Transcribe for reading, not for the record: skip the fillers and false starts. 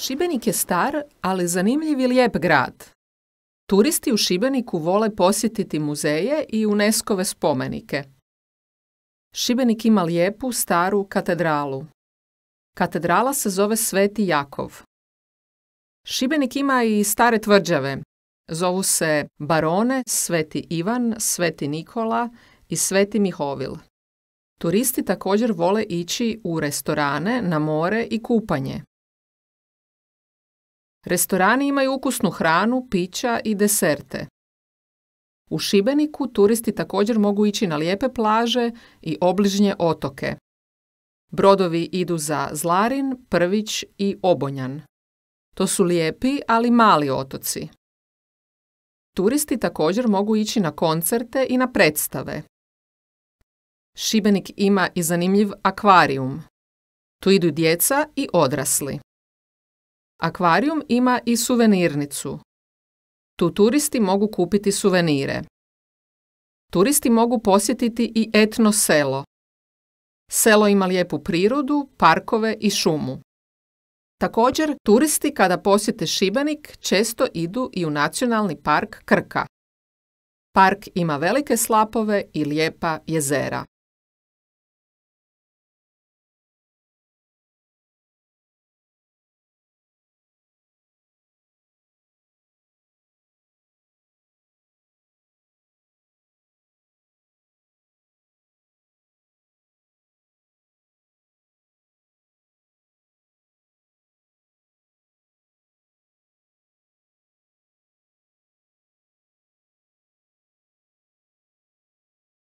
Šibenik je star, ali zanimljiv i lijep grad. Turisti u Šibeniku vole posjetiti muzeje i UNESCO-ve spomenike. Šibenik ima lijepu, staru katedralu. Katedrala se zove Sveti Jakov. Šibenik ima i stare tvrđave. Zovu se Barone, Sveti Ivan, Sveti Nikola i Sveti Mihovil. Turisti također vole ići u restorane, na more i kupanje. Restorani imaju ukusnu hranu, pića i deserte. U Šibeniku turisti također mogu ići na lijepe plaže i obližnje otoke. Brodovi idu za Zlarin, Prvić i Obonjan. To su lijepi, ali mali otoci. Turisti također mogu ići na koncerte i na predstave. Šibenik ima i zanimljiv akvarijum. Tu idu djeca i odrasli. Akvarijum ima i suvenirnicu. Tu turisti mogu kupiti suvenire. Turisti mogu posjetiti i etno selo. Selo ima lijepu prirodu, parkove i šumu. Također, turisti kada posjete Šibenik često idu i u Nacionalni park Krka. Park ima velike slapove i lijepa jezera.